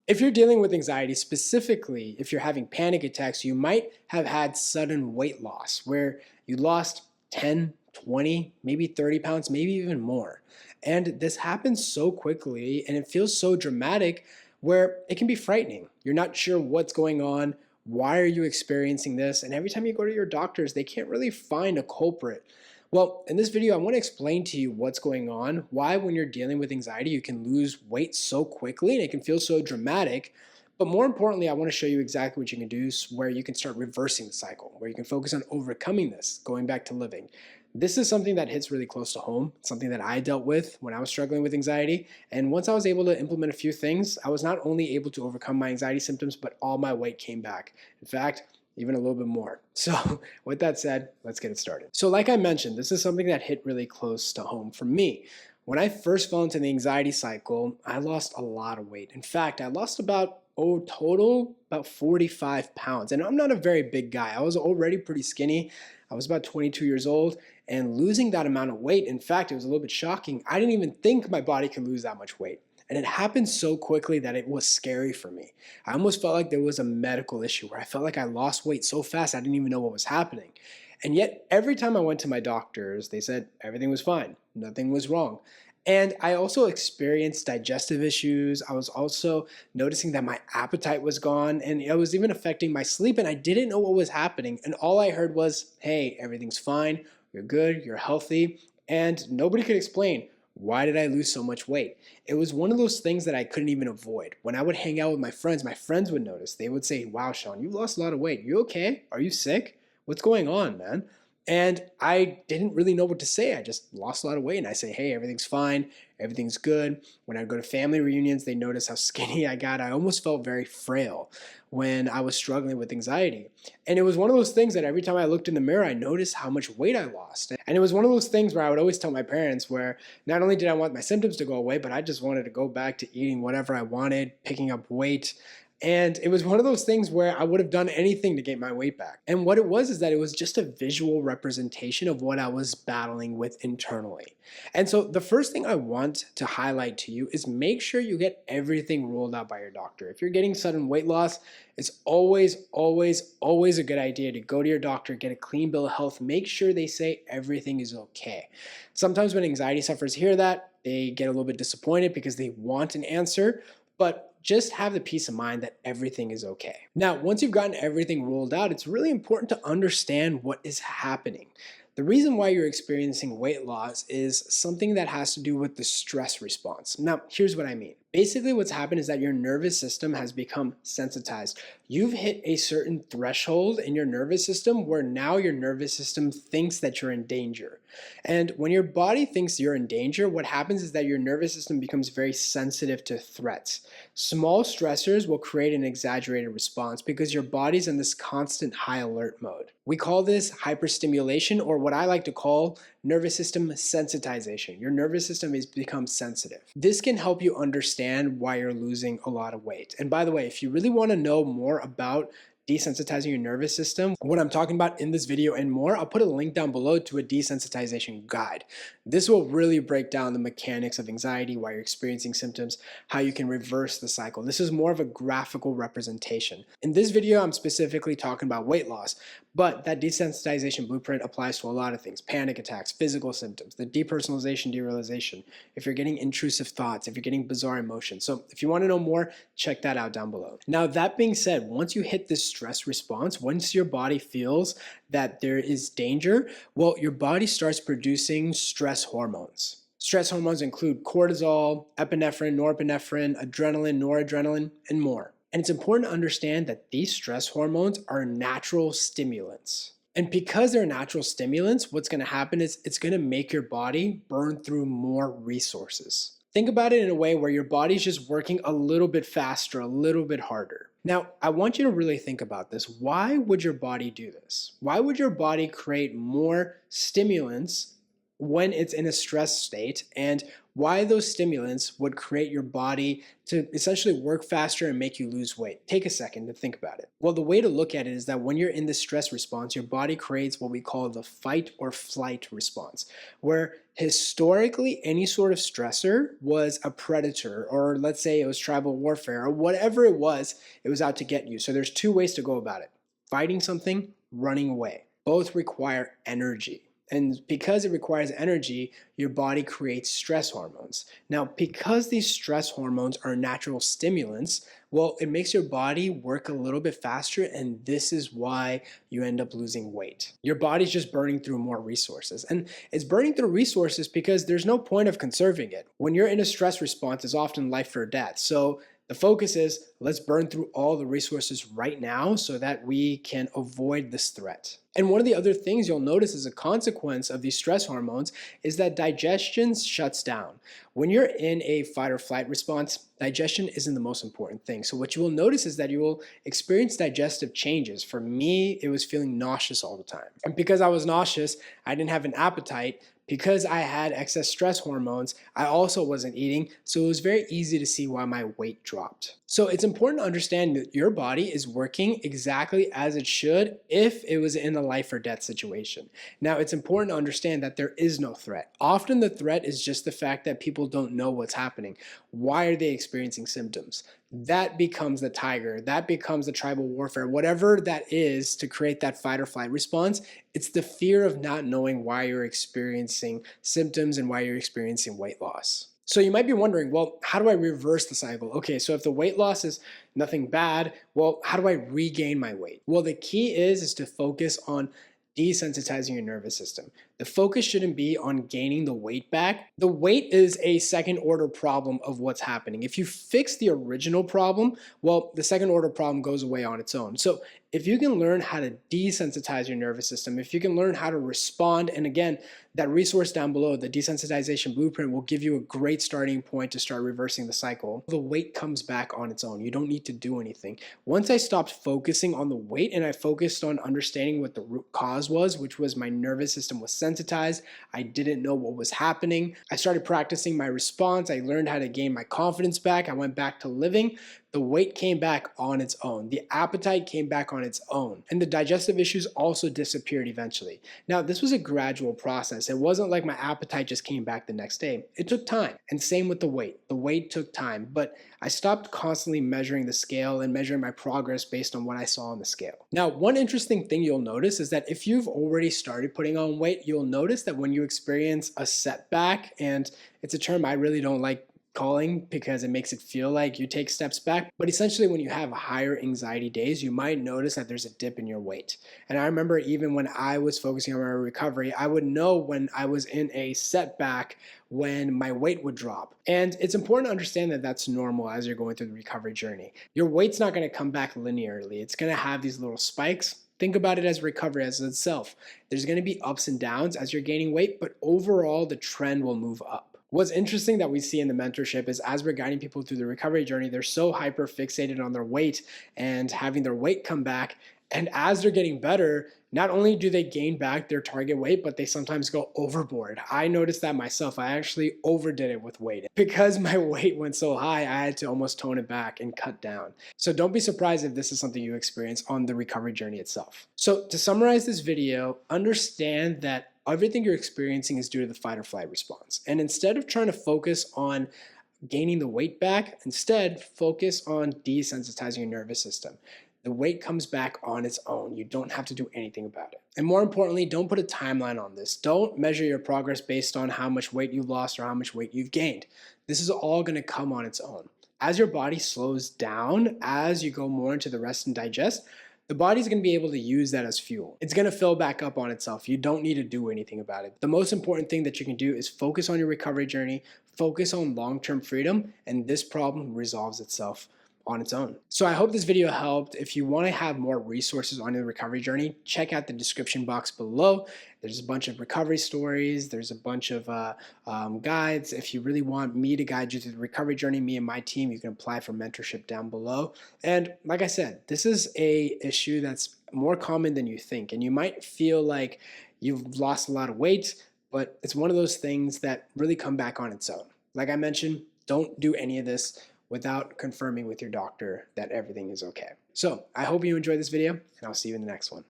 If you're dealing with anxiety, specifically if you're having panic attacks, you might have had sudden weight loss where you lost 10, 20, maybe 30 pounds, maybe even more. And this happens so quickly and it feels so dramatic where it can be frightening. You're not sure what's going on. Why are you experiencing this? And every time you go to your doctors, they can't really find a culprit. Well, in this video, I want to explain to you what's going on, why when you're dealing with anxiety, you can lose weight so quickly and it can feel so dramatic. But more importantly, I want to show you exactly what you can do where you can start reversing the cycle, where you can focus on overcoming this, going back to living. This is something that hits really close to home, something that I dealt with when I was struggling with anxiety. And once I was able to implement a few things, I was not only able to overcome my anxiety symptoms, but all my weight came back. In fact, even a little bit more. So with that said, let's get it started. So like I mentioned, this is something that hit really close to home for me. When I first fell into the anxiety cycle, I lost a lot of weight. In fact, I lost about total about 45 pounds. And I'm not a very big guy. I was already pretty skinny. I was about 22 years old, and losing that amount of weight, in fact, it was a little bit shocking. I didn't even think my body could lose that much weight. And it happened so quickly that it was scary for me. I almost felt like there was a medical issue where I felt like I lost weight so fast I didn't even know what was happening. And yet every time I went to my doctors, they said everything was fine, nothing was wrong. And I also experienced digestive issues. I was also noticing that my appetite was gone, and it was even affecting my sleep, and I didn't know what was happening. And all I heard was, hey, everything's fine, you're good, you're healthy, and nobody could explain, why did I lose so much weight? It was one of those things that I couldn't even avoid. When I would hang out with my friends would notice. They would say, wow, Shaan, you lost a lot of weight. You okay? Are you sick? What's going on, man? And I didn't really know what to say. I just lost a lot of weight. And I say, hey, everything's fine. Everything's good. When I go to family reunions, they notice how skinny I got. I almost felt very frail when I was struggling with anxiety. And it was one of those things that every time I looked in the mirror, I noticed how much weight I lost. And it was one of those things where I would always tell my parents where not only did I want my symptoms to go away, but I just wanted to go back to eating whatever I wanted, picking up weight. And it was one of those things where I would have done anything to get my weight back. And what it was is that it was just a visual representation of what I was battling with internally. And so the first thing I want to highlight to you is make sure you get everything ruled out by your doctor. If you're getting sudden weight loss, it's always, always, always a good idea to go to your doctor, get a clean bill of health, make sure they say everything is okay. Sometimes when anxiety sufferers hear that, they get a little bit disappointed because they want an answer, but just have the peace of mind that everything is okay. Now, once you've gotten everything ruled out, it's really important to understand what is happening. The reason why you're experiencing weight loss is something that has to do with the stress response. Now, here's what I mean. Basically, what's happened is that your nervous system has become sensitized. You've hit a certain threshold in your nervous system where now your nervous system thinks that you're in danger. And when your body thinks you're in danger, what happens is that your nervous system becomes very sensitive to threats. Small stressors will create an exaggerated response because your body's in this constant high alert mode. We call this hyperstimulation, or what I like to call nervous system sensitization. Your nervous system has become sensitive. This can help you understand why you're losing a lot of weight. And by the way, if you really want to know more about desensitizing your nervous system, what I'm talking about in this video and more, I'll put a link down below to a desensitization guide. This will really break down the mechanics of anxiety, why you're experiencing symptoms, how you can reverse the cycle. This is more of a graphical representation. In this video, I'm specifically talking about weight loss, but that desensitization blueprint applies to a lot of things: panic attacks, physical symptoms, the depersonalization, derealization, if you're getting intrusive thoughts, if you're getting bizarre emotions. So if you want to know more, check that out down below. Now, that being said, once you hit this stress response, once your body feels that there is danger, well, your body starts producing stress hormones. Stress hormones include cortisol, epinephrine, norepinephrine, adrenaline, noradrenaline, and more. And it's important to understand that these stress hormones are natural stimulants. And because they're natural stimulants, what's going to happen is it's going to make your body burn through more resources. Think about it in a way where your body's just working a little bit faster, a little bit harder. Now, I want you to really think about this. Why would your body do this? Why would your body create more stimulants when it's in a stress state and why those stimulants would create your body to essentially work faster and make you lose weight. Take a second to think about it. Well, the way to look at it is that when you're in the stress response, your body creates what we call the fight or flight response, where historically any sort of stressor was a predator, or let's say it was tribal warfare or whatever it was out to get you. So there's two ways to go about it: fighting something, running away. Both require energy. And because it requires energy, your body creates stress hormones. Now, because these stress hormones are natural stimulants, well, it makes your body work a little bit faster, and this is why you end up losing weight. Your body's just burning through more resources. And it's burning through resources because there's no point of conserving it. When you're in a stress response, it's often life or death. So the focus is, let's burn through all the resources right now so that we can avoid this threat. And one of the other things you'll notice as a consequence of these stress hormones is that digestion shuts down. When you're in a fight or flight response, digestion isn't the most important thing. So what you will notice is that you will experience digestive changes. For me, it was feeling nauseous all the time. And because I was nauseous, I didn't have an appetite. Because I had excess stress hormones, I also wasn't eating, so it was very easy to see why my weight dropped. So it's important to understand that your body is working exactly as it should if it was in a life or death situation. Now, it's important to understand that there is no threat. Often the threat is just the fact that people don't know what's happening. Why are they experiencing symptoms? That becomes the tiger, that becomes the tribal warfare, whatever that is to create that fight or flight response. It's the fear of not knowing why you're experiencing symptoms and why you're experiencing weight loss. So you might be wondering, well, how do I reverse the cycle? Okay, so if the weight loss is nothing bad, well, how do I regain my weight? Well, the key is to focus on desensitizing your nervous system. The focus shouldn't be on gaining the weight back. The weight is a second order problem of what's happening. If you fix the original problem, well, the second order problem goes away on its own. So if you can learn how to desensitize your nervous system, if you can learn how to respond, and again, that resource down below, the desensitization blueprint, will give you a great starting point to start reversing the cycle. The weight comes back on its own. You don't need to do anything. Once I stopped focusing on the weight and I focused on understanding what the root cause was, which was my nervous system was sensitized, I didn't know what was happening. I started practicing my response. I learned how to gain my confidence back. I went back to living. The weight came back on its own. The appetite came back on its own. And the digestive issues also disappeared eventually. Now, this was a gradual process. It wasn't like my appetite just came back the next day. It took time. And same with the weight. The weight took time. But I stopped constantly measuring the scale and measuring my progress based on what I saw on the scale. Now, one interesting thing you'll notice is that if you've already started putting on weight, you'll notice that when you experience a setback, and it's a term I really don't like calling because it makes it feel like you take steps back. But essentially, when you have higher anxiety days, you might notice that there's a dip in your weight. And I remember even when I was focusing on my recovery, I would know when I was in a setback when my weight would drop. And it's important to understand that that's normal as you're going through the recovery journey. Your weight's not going to come back linearly. It's going to have these little spikes. Think about it as recovery as itself. There's going to be ups and downs as you're gaining weight, but overall the trend will move up. What's interesting that we see in the mentorship is as we're guiding people through the recovery journey, they're so hyper fixated on their weight and having their weight come back. And as they're getting better, not only do they gain back their target weight, but they sometimes go overboard. I noticed that myself. I actually overdid it with weight. Because my weight went so high, I had to almost tone it back and cut down. So don't be surprised if this is something you experience on the recovery journey itself. So to summarize this video, understand that everything you're experiencing is due to the fight or flight response. And instead of trying to focus on gaining the weight back, instead focus on desensitizing your nervous system. The weight comes back on its own. You don't have to do anything about it. And more importantly, don't put a timeline on this. Don't measure your progress based on how much weight you lost or how much weight you've gained. This is all going to come on its own. As your body slows down, as you go more into the rest and digest, the body's going to be able to use that as fuel. It's going to fill back up on itself. You don't need to do anything about it. The most important thing that you can do is focus on your recovery journey, focus on long-term freedom, and this problem resolves itself on its own. So I hope this video helped. If you want to have more resources on your recovery journey, check out the description box below. There's a bunch of recovery stories. There's a bunch of guides. If you really want me to guide you through the recovery journey, me and my team, you can apply for mentorship down below. And like I said, this is a issue that's more common than you think. And you might feel like you've lost a lot of weight, but it's one of those things that really come back on its own. Like I mentioned, don't do any of this without confirming with your doctor that everything is okay. So I hope you enjoyed this video, and I'll see you in the next one.